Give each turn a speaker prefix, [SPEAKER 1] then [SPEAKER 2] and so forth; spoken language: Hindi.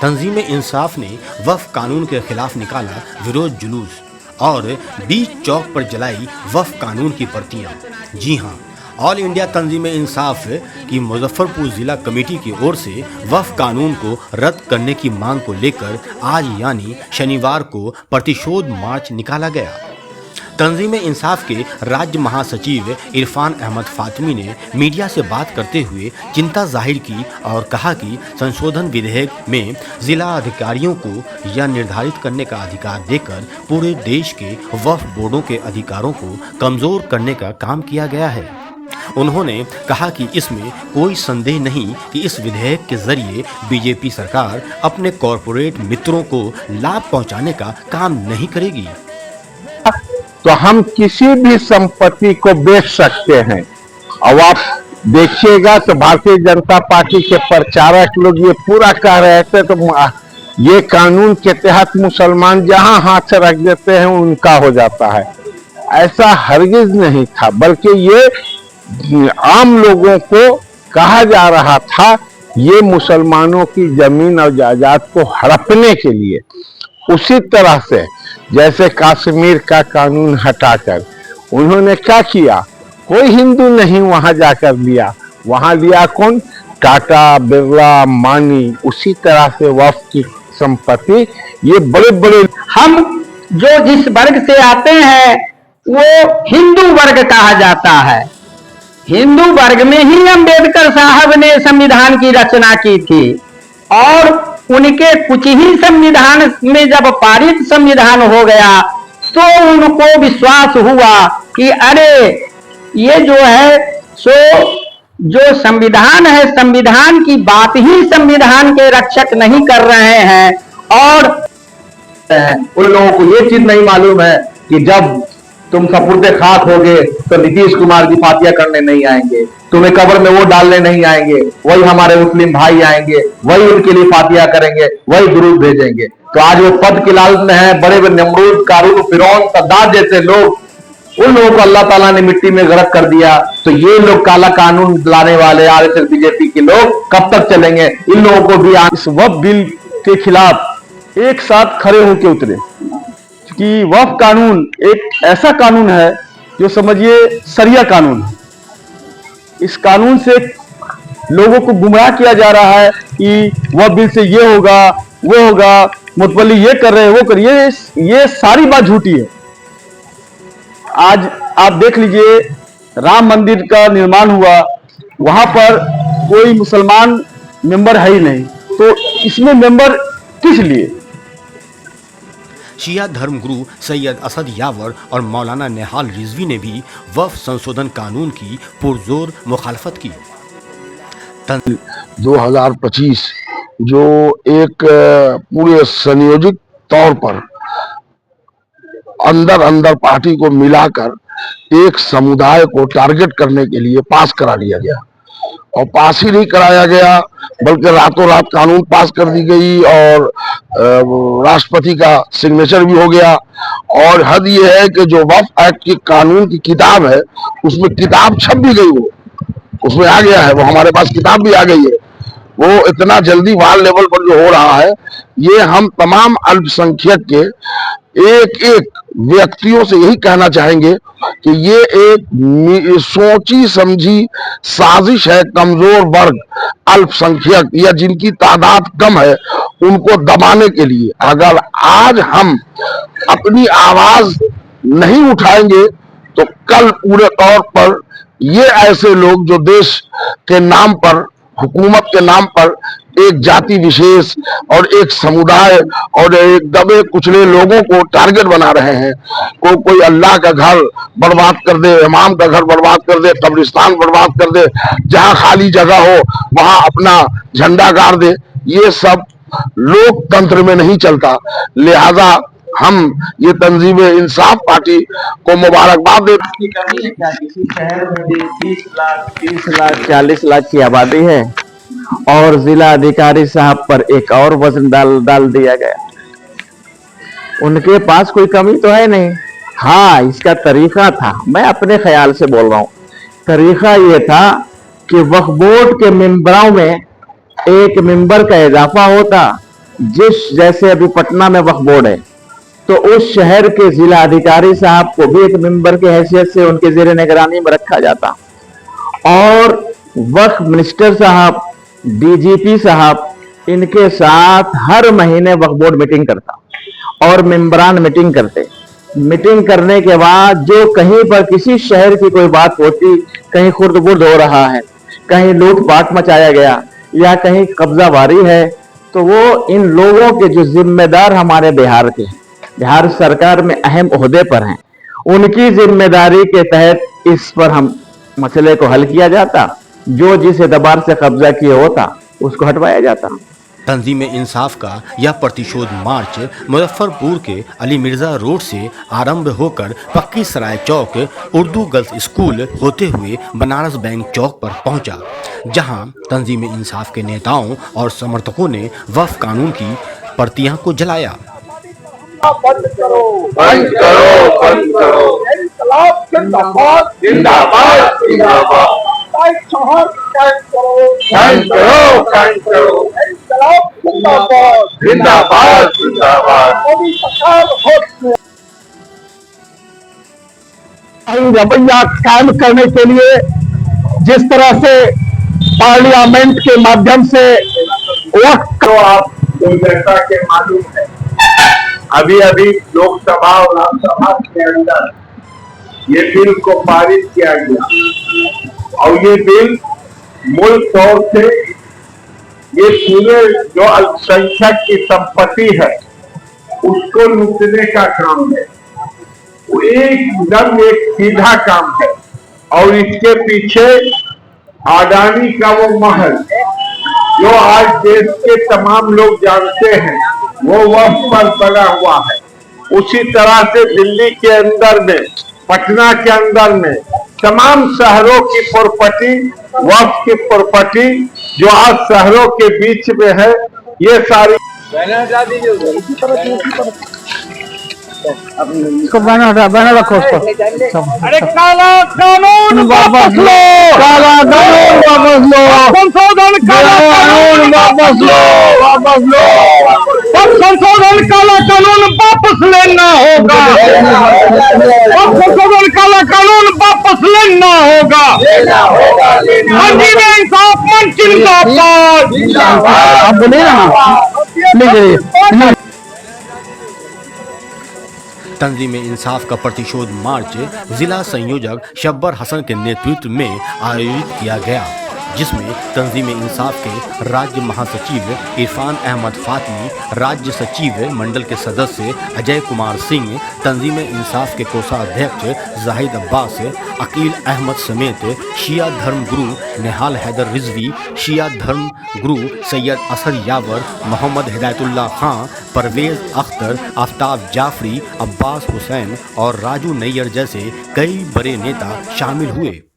[SPEAKER 1] तंजीम इंसाफ ने वक्फ कानून के खिलाफ निकाला विरोध जुलूस और बीच चौक पर जलाई वक्फ कानून की प्रतियां। जी हां, ऑल इंडिया तंजीम इंसाफ की मुजफ्फरपुर जिला कमेटी की ओर से वक्फ कानून को रद्द करने की मांग को लेकर आज यानी शनिवार को प्रतिशोध मार्च निकाला गया। तंजीम इंसाफ के राज्य महासचिव इरफान अहमद फातिमी ने मीडिया से बात करते हुए चिंता जाहिर की और कहा कि संशोधन विधेयक में जिला अधिकारियों को यह निर्धारित करने का अधिकार देकर पूरे देश के वक्फ बोर्डों के अधिकारों को कमजोर करने का काम किया गया है। उन्होंने कहा कि इसमें कोई संदेह नहीं कि इस विधेयक के जरिए बीजेपी सरकार अपने कॉरपोरेट मित्रों को लाभ पहुंचाने का काम नहीं करेगी।
[SPEAKER 2] तो हम किसी भी संपत्ति को बेच सकते हैं। अब आप देखिएगा तो भारतीय जनता पार्टी के प्रचारक लोग ये पूरा कह रहे थे तो ये कानून के तहत मुसलमान जहां हाथ रख देते हैं उनका हो जाता है। ऐसा हरगिज नहीं था, बल्कि ये आम लोगों को कहा जा रहा था ये मुसलमानों की जमीन और जायदाद को हड़पने के लिए। उसी तरह से जैसे कश्मीर का कानून हटाकर उन्होंने क्या किया, कोई हिंदू नहीं वहां जाकर लिया, वहां लिया कौन, टाटा, बिरला, मानी। उसी तरह से वक्फ की संपत्ति ये बड़े बड़े,
[SPEAKER 3] हम जो जिस वर्ग से आते हैं वो हिंदू वर्ग कहा जाता है। हिंदू वर्ग में ही अंबेडकर साहब ने संविधान की रचना की थी और उनके कुछ ही संविधान में जब पारित संविधान हो गया तो उनको विश्वास हुआ कि अरे ये जो है सो जो संविधान है, संविधान की बात ही संविधान के रक्षक नहीं कर रहे हैं। और
[SPEAKER 4] उन लोगों को ये चीज नहीं मालूम है कि जब तुम सपुर्दे खाक होगे तो नीतीश कुमार की फातिया करने नहीं आएंगे, तुम्हें कब्र में वो डालने नहीं आएंगे, वही हमारे मुस्लिम भाई आएंगे, वही उनके लिए फातिया करेंगे, वही दुरूद भेजेंगे। तो आज वो पद की लालच में है, बड़े बड़े नमरूद, कारून, फिरौन, सद्दात जैसे लोग, उन लोगों को अल्लाह ताला ने मिट्टी में गर्क कर दिया। तो ये लोग काला कानून लाने वाले आरएसएस बीजेपी के लोग कब तक चलेंगे? इन लोगों को भी
[SPEAKER 5] इस वक्फ बिल के खिलाफ एक साथ खड़े होकर उतरे कि वक्फ कानून एक ऐसा कानून है जो समझिए शरिया कानून है। इस कानून से लोगों को गुमराह किया जा रहा है कि वक्फ बिल से ये होगा वो होगा, मुतवल्ली ये कर रहे हैं वो कर, ये सारी बात झूठी है। आज आप देख लीजिए राम मंदिर का निर्माण हुआ, वहां पर कोई मुसलमान मेंबर है ही नहीं, तो इसमें मेंबर किस लिए?
[SPEAKER 1] शिया धर्मगुरु सैयद असद यावर और मौलाना नेहाल रिजवी ने भी वक्फ संशोधन कानून की पुरजोर मुखालफत की।
[SPEAKER 2] 2025 जो एक पूरे संयोजित तौर पर अंदर अंदर पार्टी को मिलाकर एक समुदाय को टारगेट करने के लिए पास करा दिया गया, और पास ही नहीं कराया गया बल्कि रातों रात कानून पास कर दी गई और राष्ट्रपति का सिग्नेचर भी हो गया। और हद ये है कि जो वक्फ एक्ट की कानून की किताब है उसमें किताब छप भी गई, वो उसमें आ गया है, वो हमारे पास किताब भी आ गई है। वो इतना जल्दी वार लेवल पर जो हो रहा है, ये हम तमाम अल्पसंख्यक के एक एक व्यक्तियों से यही कहना चाहेंगे कि ये एक सोची समझी साजिश है कमजोर वर्ग, अल्पसंख्यक या जिनकी तादाद कम है उनको दबाने के लिए। अगर आज हम अपनी आवाज नहीं उठाएंगे तो कल पूरे तौर पर ये ऐसे लोग जो देश के नाम पर, हुकूमत के नाम पर एक जाति विशेष और एक समुदाय और एक दबे कुचले लोगों को टारगेट बना रहे हैं, कोई अल्लाह का घर बर्बाद कर दे, इमाम का घर बर्बाद कर दे, कब्रिस्तान बर्बाद कर दे, जहां खाली जगह हो वहां अपना झंडा गाड़ दे, ये सब लोकतंत्र में नहीं चलता। लिहाजा हम ये तंजीम इंसाफ पार्टी को मुबारकबाद देते हैं।
[SPEAKER 3] किसी शहर में 20 लाख 30 लाख 40 लाख की आबादी है और जिला अधिकारी साहब पर एक और वजन डाल दिया गया। उनके पास कोई कमी तो है नहीं। हाँ, इसका तरीका था, मैं अपने ख्याल से बोल रहा हूँ, तरीका ये था कि वक्फ बोर्ड के मेंबरों में
[SPEAKER 4] एक मेंबर का इजाफा होता, जिस जैसे अभी पटना में वक्फ बोर्ड है, तो उस शहर के जिला अधिकारी साहब को भी एक मेंबर की हैसियत से उनके जेर निगरानी में रखा जाता और वक्फ मिनिस्टर साहब, डीजीपी साहब, इनके साथ हर महीने वक्फ बोर्ड मीटिंग करता और मेंबरान मीटिंग करते। मीटिंग करने के बाद जो कहीं पर किसी शहर की कोई बात होती, कहीं खुर्द-बुर्द हो रहा है, कहीं लूटपाट मचाया गया या कहीं कब्जावारी है, तो वो इन लोगों के जो जिम्मेदार हमारे बिहार के हैं, बिहार सरकार में अहम ओहदे पर हैं, उनकी जिम्मेदारी के तहत इस पर हम मसले को हल किया जाता। जो जिस एतबार से कब्जा किया होता उसको हटवाया जाता।
[SPEAKER 1] तंजीम इंसाफ का यह प्रतिशोध मार्च मुजफ्फरपुर के अली मिर्जा रोड से आरंभ होकर पक्की सराय चौक उर्दू गर्ल्स स्कूल होते हुए बनारस बैंक चौक पर पहुंचा, जहां तंजीम इंसाफ के नेताओं और समर्थकों ने वक्फ कानून की प्रतियां को जलाया।
[SPEAKER 2] बंद करो, बंद करो, बंद करो। इंकलाब जिंदाबाद, जिंदाबाद, जिंदाबाद। कायम करो, कायम करो, कायम करो। इंकलाब जिंदाबाद, जिंदाबाद, जिंदाबाद। मोदी सरकार होश रवैया कायम करने के लिए जिस तरह से पार्लियामेंट के माध्यम से वक्त को आपको जैसा के मालूम है, अभी अभी लोकसभा और राज्यसभा के अंदर ये बिल को पारित किया गया और ये बिल मूल तौर से ये पूरे जो अल्पसंख्यक की संपत्ति है उसको लूटने का काम है। वो एकदम एक सीधा काम है और इसके पीछे अडानी का वो महल जो आज देश के तमाम लोग जानते हैं वो वक्फ पर बना हुआ है। उसी तरह से दिल्ली के अंदर में, पटना के अंदर में तमाम शहरों की प्रॉपर्टी, वक्फ की प्रॉपर्टी जो आज शहरों के बीच में है, ये सारी
[SPEAKER 3] इसको बैनर रखो उसको।
[SPEAKER 2] अरे काला कानून वापस लो, काला कानून वापस लो, संशोधन काला कानून वापस लो, वापस लो। अब संशोधन काला कानून वापस लेना होगा, अब संशोधन काला कानून वापस लेना होगा। तंजीम इंसाफ मंच जिंदाबाद,
[SPEAKER 3] आप बोलिए ना।
[SPEAKER 1] तंजीम इंसाफ का प्रतिशोध मार्च जिला संयोजक शब्बर हसन के नेतृत्व में आयोजित किया गया, जिसमें तंजीम इंसाफ के राज्य महासचिव इरफान अहमद फातमी, राज्य सचिव मंडल के सदस्य अजय कुमार सिंह, तंजीम इंसाफ के कोषाध्यक्ष जाहिद अब्बास, अकील अहमद समेत शिया धर्म गुरु निहाल हैदर रिजवी, शिया धर्म गुरु सैयद असर यावर, मोहम्मद हिदायतुल्लाह खां, परवेज अख्तर, आफ्ताब जाफरी, अब्बास हुसैन और राजू नैयर जैसे कई बड़े नेता शामिल हुए।